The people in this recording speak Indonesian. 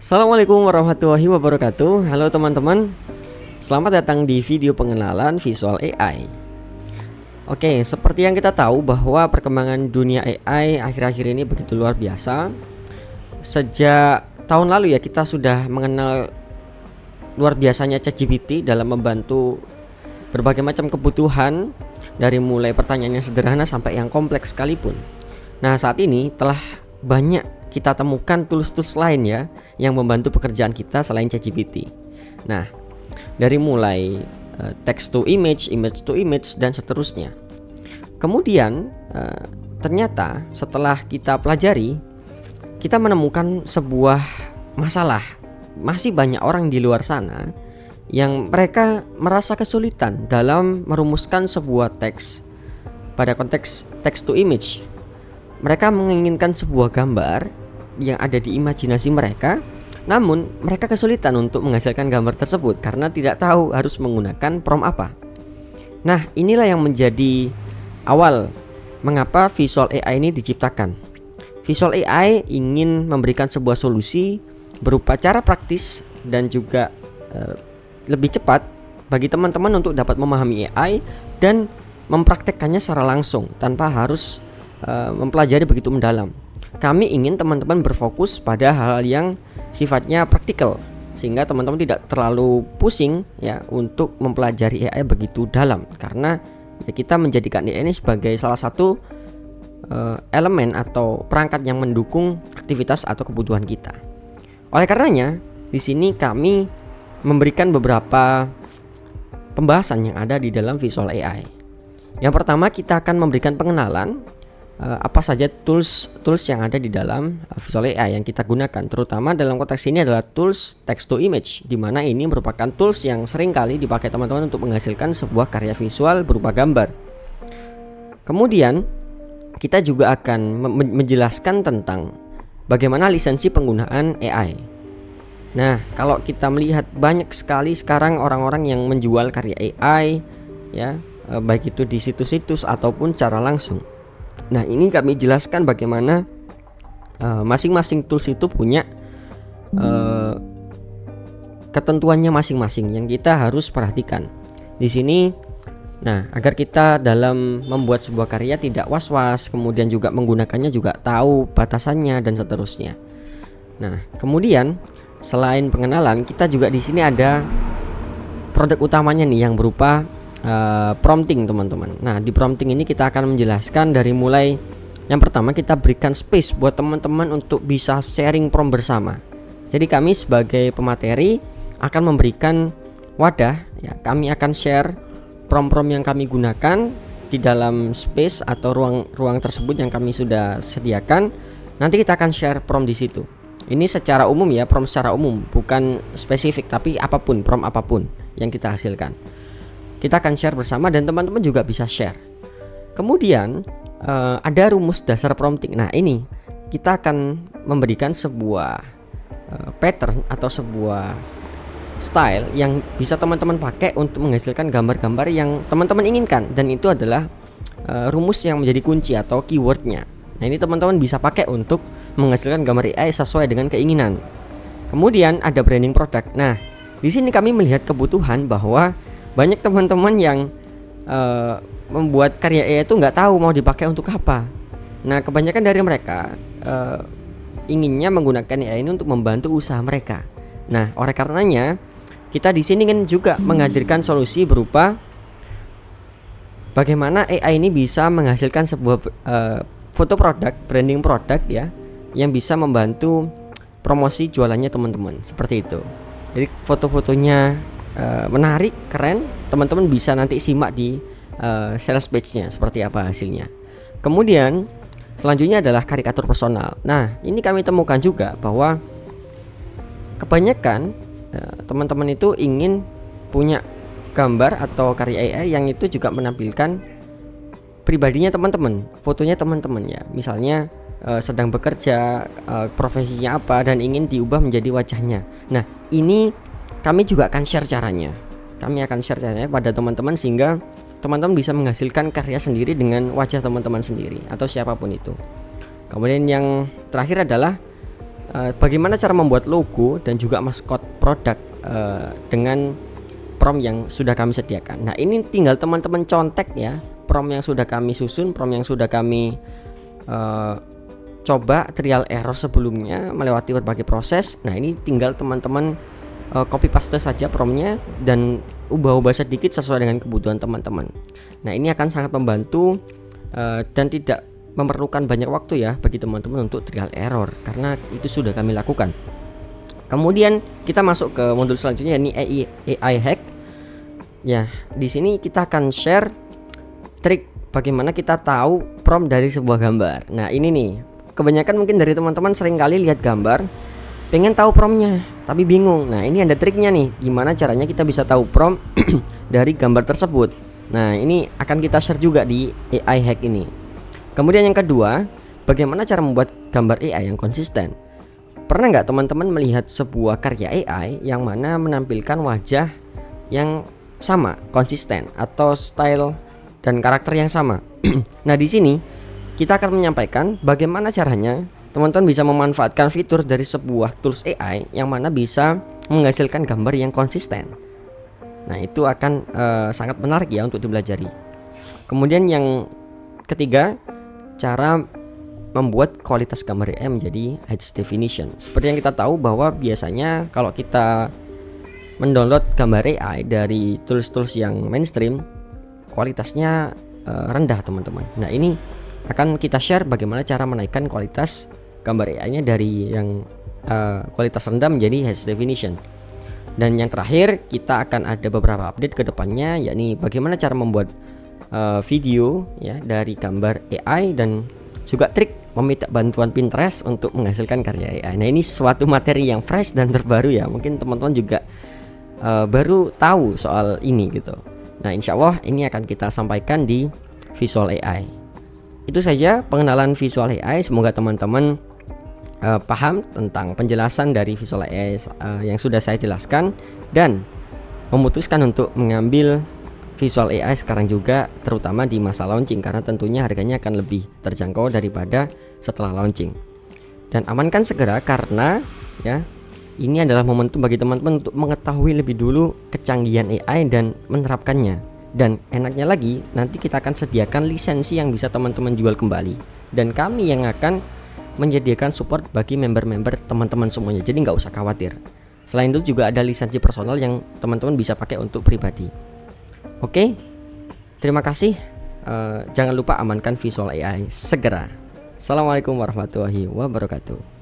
Assalamualaikum warahmatullahi wabarakatuh. Halo teman-teman, selamat datang di video pengenalan visual AI. Oke, seperti yang kita tahu bahwa perkembangan dunia AI akhir-akhir ini begitu luar biasa. Sejak tahun lalu ya, kita sudah mengenal luar biasanya ChatGPT dalam membantu berbagai macam kebutuhan, dari mulai pertanyaan yang sederhana sampai yang kompleks sekalipun. Nah, saat ini telah banyak kita temukan tools-tools lain ya yang membantu pekerjaan kita selain ChatGPT. Nah, dari mulai text to image, image to image, dan seterusnya. Kemudian ternyata setelah kita pelajari, kita menemukan sebuah masalah. Masih banyak orang di luar sana yang mereka merasa kesulitan dalam merumuskan sebuah teks pada konteks text to image. Mereka menginginkan sebuah gambar yang ada di imajinasi mereka, namun mereka kesulitan untuk menghasilkan gambar tersebut karena tidak tahu harus menggunakan prompt apa. Nah, inilah yang menjadi awal mengapa visual AI ini diciptakan. Visual AI ingin memberikan sebuah solusi berupa cara praktis dan juga lebih cepat bagi teman-teman untuk dapat memahami AI dan mempraktekkannya secara langsung tanpa harus mempelajari begitu mendalam. Kami ingin teman-teman berfokus pada hal-hal yang sifatnya praktikal, sehingga teman-teman tidak terlalu pusing ya untuk mempelajari AI begitu dalam, karena ya kita menjadikan AI ini sebagai salah satu elemen atau perangkat yang mendukung aktivitas atau kebutuhan kita. Oleh karenanya, di sini kami memberikan beberapa pembahasan yang ada di dalam visual AI. Yang pertama, kita akan memberikan pengenalan apa saja tools yang ada di dalam visual AI yang kita gunakan, terutama dalam konteks ini adalah tools text to image, di mana ini merupakan tools yang sering kali dipakai teman-teman untuk menghasilkan sebuah karya visual berupa gambar. Kemudian kita juga akan menjelaskan tentang bagaimana lisensi penggunaan AI. Nah, kalau kita melihat banyak sekali sekarang orang-orang yang menjual karya AI ya, baik itu di situs-situs ataupun secara langsung. Nah, ini kami jelaskan bagaimana masing-masing tools itu punya ketentuannya masing-masing yang kita harus perhatikan. Di sini, nah, agar kita dalam membuat sebuah karya tidak was-was, kemudian juga menggunakannya juga tahu batasannya dan seterusnya. Nah, kemudian selain pengenalan, kita juga di sini ada produk utamanya nih yang berupa prompting, teman-teman. Nah, di prompting ini kita akan menjelaskan dari mulai yang pertama, kita berikan space buat teman-teman untuk bisa sharing prompt bersama. Jadi kami sebagai pemateri akan memberikan wadah ya, kami akan share prompt-prompt yang kami gunakan di dalam space atau ruang tersebut yang kami sudah sediakan. Nanti kita akan share prompt di situ. Ini secara umum ya, prompt secara umum, bukan spesifik, tapi apapun, prompt apapun yang kita hasilkan, kita akan share bersama dan teman-teman juga bisa share. Kemudian ada rumus dasar prompting. Nah, ini kita akan memberikan sebuah pattern atau sebuah style yang bisa teman-teman pakai untuk menghasilkan gambar-gambar yang teman-teman inginkan, dan itu adalah rumus yang menjadi kunci atau keywordnya. Nah, ini teman-teman bisa pakai untuk menghasilkan gambar AI sesuai dengan keinginan. Kemudian ada branding product. Nah, di sini kami melihat kebutuhan bahwa banyak teman-teman yang membuat karya AI itu nggak tahu mau dipakai untuk apa. Nah, kebanyakan dari mereka inginnya menggunakan AI ini untuk membantu usaha mereka. Nah, oleh karenanya kita di sini kan juga menghadirkan solusi berupa bagaimana AI ini bisa menghasilkan sebuah foto produk, branding produk ya, yang bisa membantu promosi jualannya teman-teman, seperti itu. Jadi foto-fotonya menarik, keren, teman-teman bisa nanti simak di sales page-nya seperti apa hasilnya. Kemudian selanjutnya adalah karikatur personal. Nah, ini kami temukan juga bahwa kebanyakan teman-teman itu ingin punya gambar atau karya AI yang itu juga menampilkan pribadinya teman-teman, fotonya teman-teman ya. Misalnya sedang bekerja, profesinya apa, dan ingin diubah menjadi wajahnya. Nah, ini kami juga akan share caranya. Kami akan share caranya pada teman-teman sehingga teman-teman bisa menghasilkan karya sendiri dengan wajah teman-teman sendiri atau siapapun itu. Kemudian yang terakhir adalah bagaimana cara membuat logo dan juga maskot produk dengan prompt yang sudah kami sediakan. Nah, ini tinggal teman-teman contek ya, prompt yang sudah kami susun, prompt yang sudah kami coba trial error sebelumnya melewati berbagai proses. Nah, ini tinggal teman-teman copy paste saja promptnya dan ubah-ubah sedikit sesuai dengan kebutuhan teman-teman. Nah, ini akan sangat membantu dan tidak memerlukan banyak waktu ya bagi teman-teman untuk trial error, karena itu sudah kami lakukan. Kemudian kita masuk ke modul selanjutnya, yakni AI hack. Ya, di sini kita akan share trik bagaimana kita tahu prompt dari sebuah gambar. Nah, ini nih, kebanyakan mungkin dari teman-teman sering kali lihat gambar, pengen tahu promptnya tapi bingung. Nah, ini ada triknya nih, gimana caranya kita bisa tahu prompt dari gambar tersebut. Nah, ini akan kita share juga di AI hack ini. Kemudian yang kedua, bagaimana cara membuat gambar AI yang konsisten. Pernah nggak teman-teman melihat sebuah karya AI yang mana menampilkan wajah yang sama, konsisten, atau style dan karakter yang sama? Nah, di sini kita akan menyampaikan bagaimana caranya teman-teman bisa memanfaatkan fitur dari sebuah tools AI yang mana bisa menghasilkan gambar yang konsisten. Nah, itu akan sangat menarik ya untuk dipelajari. Kemudian yang ketiga, cara membuat kualitas gambar AI menjadi high definition. Seperti yang kita tahu bahwa biasanya kalau kita mendownload gambar AI dari tools-tools yang mainstream, kualitasnya rendah teman-teman. Nah, ini akan kita share bagaimana cara menaikkan kualitas gambar AI-nya dari yang kualitas rendah menjadi high definition. Dan yang terakhir, kita akan ada beberapa update ke depannya, yakni bagaimana cara membuat video ya dari gambar AI dan juga trik meminta bantuan Pinterest untuk menghasilkan karya AI. Nah, ini suatu materi yang fresh dan terbaru ya. Mungkin teman-teman juga baru tahu soal ini gitu. Nah, insya Allah ini akan kita sampaikan di Visual AI. Itu saja pengenalan Visual AI. Semoga teman-teman paham tentang penjelasan dari Visual AI yang sudah saya jelaskan dan memutuskan untuk mengambil Visual AI sekarang juga, terutama di masa launching, karena tentunya harganya akan lebih terjangkau daripada setelah launching. Dan amankan segera, karena ya ini adalah momentum bagi teman-teman untuk mengetahui lebih dulu kecanggihan AI dan menerapkannya. Dan enaknya lagi, nanti kita akan sediakan lisensi yang bisa teman-teman jual kembali, dan kami yang akan menyediakan support bagi member-member teman-teman semuanya. Jadi nggak usah khawatir. Selain itu juga ada lisensi personal yang teman-teman bisa pakai untuk pribadi. Oke, terima kasih. Jangan lupa amankan Visual AI segera. Assalamualaikum warahmatullahi wabarakatuh.